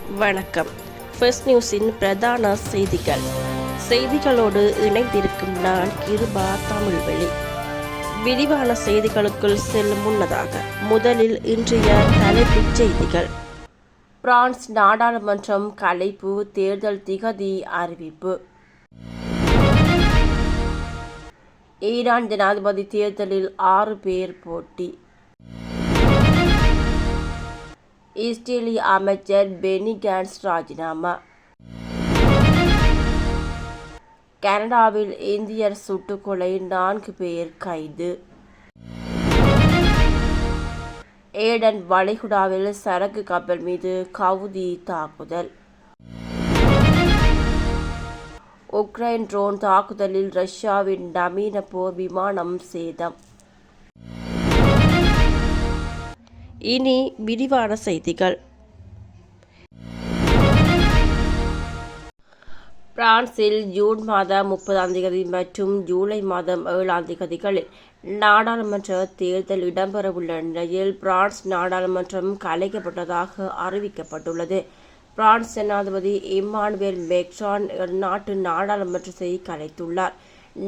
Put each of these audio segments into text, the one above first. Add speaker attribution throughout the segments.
Speaker 1: வணக்கம். ஃபர்ஸ்ட் நியூஸின் பிரதான செய்திகளோடு இணைந்திருக்கும் நான் கிருபா தமிழ்வெளி. விரிவான செய்திகளுக்குள் செல்லும் முன்னதாக முதலில் இன்றைய தலைப்புச் செய்திகள். பிரான்ஸ் நாடாளுமன்றம் கலைப்பு, தேர்தல் திகதி அறிவிப்பு. ஈரான் ஜனாதிபதி தேர்தலில் 6 பேர் போட்டி. இஸ்ரேலிய அமைச்சர் பெனி கான்ஸ் ராஜினாமா. கனடாவில் இந்தியர் சுட்டுக்கொலை, 4 பேர் கைது. ஏடன் வளைகுடாவில் சரக்கு கப்பல் மீது ஹவுதி தாக்குதல். உக்ரைன் ட்ரோன் தாக்குதலில் ரஷ்யாவின் நவீன போர் விமானம் சேதம். இனி விரிவான செய்திகள். பிரான்சில் ஜூன் மாதம் 30 மற்றும் ஜூலை மாதம் 7 நாடாளுமன்ற தேர்தல் இடம்பெறவுள்ள நிலையில் பிரான்ஸ் நாடாளுமன்றம் கலைக்கப்பட்டதாக அறிவிக்கப்பட்டுள்ளது. பிரான்ஸ் ஜனாதிபதி இம்மானுவேல் மேக்ரான் நாட்டு நாடாளுமன்றத்தை கலைத்துள்ளார்.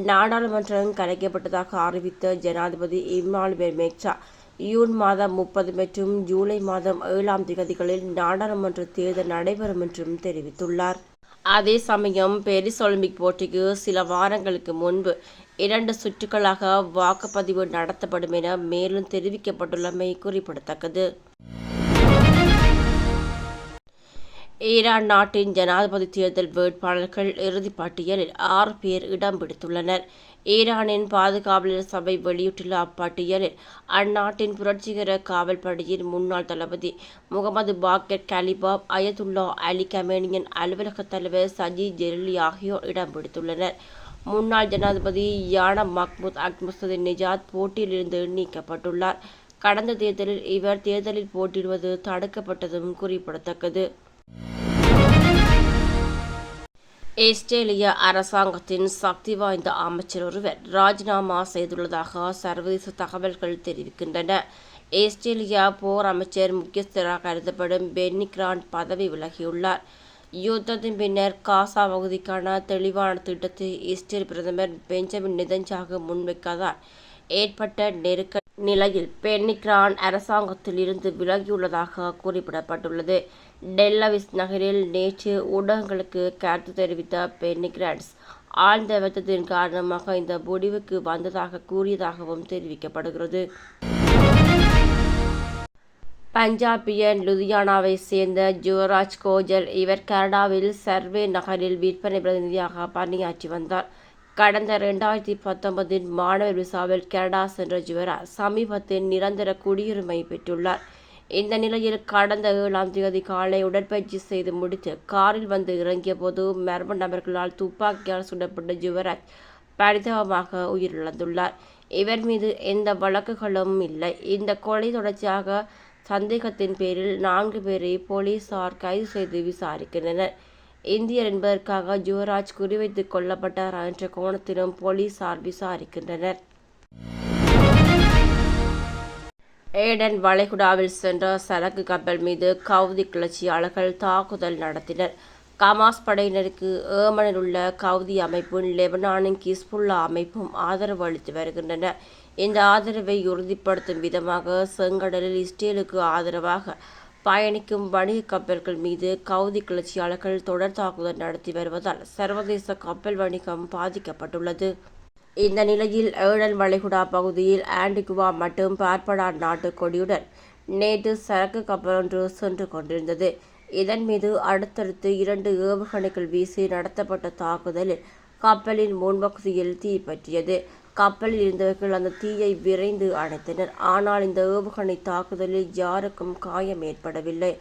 Speaker 1: நாடாளுமன்றம் கலைக்கப்பட்டதாக அறிவித்த ஜனாதிபதி இம்மானுவேல் மேக்ரான் ஜூன் மாதம் 30 மற்றும் ஜூலை மாதம் 7 நாடாளுமன்ற தேர்தல் நடைபெறும் என்றும் தெரிவித்துள்ளார். அதே சமயம் பாரிஸ் ஒலிம்பிக் போட்டிக்கு சில வாரங்களுக்கு முன்பு 2 சுற்றுகளாக வாக்குப்பதிவு நடத்தப்படும் என மேலும் தெரிவிக்கப்பட்டுள்ளமை குறிப்பிடத்தக்கது. ஈரான் நாட்டின் ஜனாதிபதி தேர்தல் வேட்பாளர்கள் இறுதிப் பட்டியலில் 6 பேர் இடம் பிடித்துள்ளனர். ஈரானின் பாதுகாவலர் சபை வெளியிட்டுள்ள அப்பட்டியலில் அந்நாட்டின் புரட்சிகர காவல் படையின் முன்னாள் தளபதி முகமது பாக்கர் கலிபாப், அயதுல்லா அலி கமேனியின் அலுவலக தலைவர் சஜி ஜெரிலி ஆகியோர் இடம் பிடித்துள்ளனர். முன்னாள் ஜனாதிபதி யானா மஹ்மூத் அஹ்மதி நிஜாத் போட்டியிலிருந்து நீக்கப்பட்டுள்ளார். கடந்த தேர்தலில் இவர் தேர்தலில் போட்டியிடுவது தடுக்கப்பட்டதும் குறிப்பிடத்தக்கது. இஸ்ரேலிய அரசாங்கத்தின் சக்தி வாய்ந்த அமைச்சர் ஒருவர் ராஜினாமா செய்துள்ளதாக சர்வதேச தகவல்கள் தெரிவிக்கின்றன. இஸ்ரேலிய போர் அமைச்சர் முக்கியஸ்தராக கருதப்படும் பென்னி கிராண்ட் பதவி விலகியுள்ளார். யுத்தத்தின் பின்னர் காசா பகுதிக்கான தெளிவான திட்டத்தை இஸ்ரேல் பிரதமர் பெஞ்சமின் நெதன்யாகு முன்வைக்காதால் ஏற்பட்ட நெருக்கடி நிலையில் பென்னி கிராண்ட் அரசாங்கத்தில் இருந்து விலகியுள்ளதாக குறிப்பிடப்பட்டுள்ளது. டெல்லவிஸ் நகரில் நேற்று ஊடகங்களுக்கு கருத்து தெரிவித்த பென்னி கிராண்ட் ஆழ்ந்த வருத்தத்தின் காரணமாக இந்த முடிவுக்கு வந்ததாக கூறியதாகவும் தெரிவிக்கப்படுகிறது. பஞ்சாபியன் லுதியானாவை சேர்ந்த ஜுவராஜ் கோஜல், இவர் கனடாவில் சர்வே நகரில் விற்பனை பிரதிநிதியாக பணியாற்றி வந்தார். கடந்த 2019 மாணவர் விசாவில் கனடா சென்ற ஜுவராஜ் சமீபத்தில் நிரந்தர குடியுரிமை பெற்றுள்ளார். இந்த நிலையில் கடந்த 7 காலை உடற்பயிற்சி செய்து முடித்து காரில் வந்து இறங்கிய போது மர்ம நபர்களால் துப்பாக்கியால் சுடப்பட்ட ஜுவராஜ் பரிதாபமாக உயிரிழந்துள்ளார். இவர் மீது எந்த வழக்குகளும் இல்லை. இந்த கொலை தொடர்ச்சியாக சந்தேகத்தின் பேரில் 4 பேரை போலீசார் கைது செய்து விசாரிக்கின்றனர். இந்தியர் என்பதற்காக ஜுவராஜ் குறிவைத்து கொல்லப்பட்டார் என்ற கோணத்திலும் போலீசார் விசாரிக்கின்றனர். ஏடன் வளைகுடாவில் சென்ற சரக்கு கப்பல் மீது ஹவுதி கிளர்ச்சியாளர்கள் தாக்குதல் நடத்தினர். ஹமாஸ் படையினருக்கு ஏமனில் உள்ள ஹவுதி அமைப்பும் லெபனானின் ஹிஸ்புல்லா அமைப்பும் ஆதரவு அளித்து வருகின்றன. இந்த ஆதரவை உறுதிப்படுத்தும் விதமாக செங்கடலில் இஸ்ரேலுக்கு ஆதரவாக பயணிக்கும் வணிக கப்பல்கள் மீது ஹவுதி கிளர்ச்சியாளர்கள் தொடர் தாக்குதல் நடத்தி வருவதால் சர்வதேச கப்பல் வணிகம் பாதிக்கப்பட்டுள்ளது. இந்த நிலையில் ஏடன் வளைகுடா பகுதியில் ஆன்டிகுவா மற்றும் பார்படா நாட்டு கொடியுடன் நேற்று சரக்கு கப்பல் ஒன்று சென்று கொண்டிருந்தது. இதன் மீது அடுத்தடுத்து 2 ஏவுகணைகள் வீசி நடத்தப்பட்ட தாக்குதலில் கப்பலின் முன்பகுதியில் தீ பற்றியது. கப்பலில் இருந்தவர்கள் அந்த தீயை விரைந்து அணைத்தனர். ஆனால் இந்த ஏவுகணை தாக்குதலில் யாருக்கும் காயம் ஏற்படவில்லை.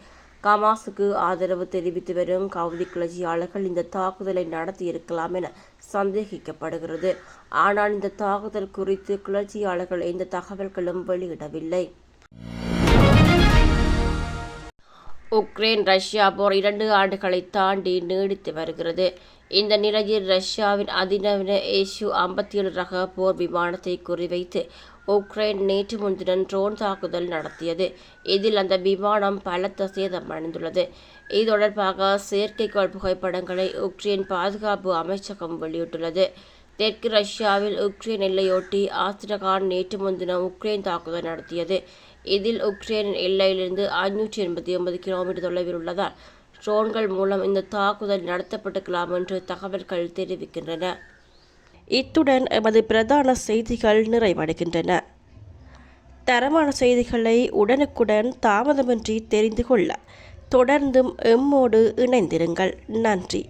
Speaker 1: ஹமாஸுக்கு ஆதரவு தெரிவித்து வரும் ஹவுதி கிளர்ச்சியாளர்கள் இந்த தாக்குதலை நடத்தியிருக்கலாம் என சந்தேகிக்கப்படுகிறது. ஆனால் இந்த தாக்குதல் குறித்து கிளர்ச்சியாளர்கள் எந்த தகவல்களும் வெளியிடவில்லை. உக்ரைன் ரஷ்யா போர் 2 ஆண்டுகளை தாண்டி நீடித்து வருகிறது. இந்த நிலையில் ரஷ்யாவின் அதிநவீன Su-57 ரக போர் விமானத்தை குறிவைத்து உக்ரைன் நேற்று முன்தினம் ட்ரோன் தாக்குதல் நடத்தியது. இதில் அந்த விமானம் பலத்த சேதமடைந்துள்ளது. இது தொடர்பாக செயற்கைக்கோள் புகைப்படங்களை உக்ரைன் பாதுகாப்பு அமைச்சகம் வெளியிட்டுள்ளது. தெற்கு ரஷ்யாவில் உக்ரைன் எல்லையொட்டி ஆஸ்திரகான் நேற்று முன்தினம் உக்ரைன் தாக்குதல் நடத்தியது. இதில் உக்ரைன் எல்லையிலிருந்து 589 கிலோமீட்டர் தொலைவில் உள்ளதால் ட்ரோன்கள் மூலம் இந்த தாக்குதல் நடத்தப்பட்டிருக்கலாம் என்று தகவல்கள் தெரிவிக்கின்றன. இத்துடன் எமது பிரதான செய்திகள் நிறைவடைகின்றன. தரமான செய்திகளை உடனுக்குடன் தாமதமின்றி தெரிந்து கொள்ள தொடர்ந்தும் எம்மோடு இணைந்திருங்கள். நன்றி.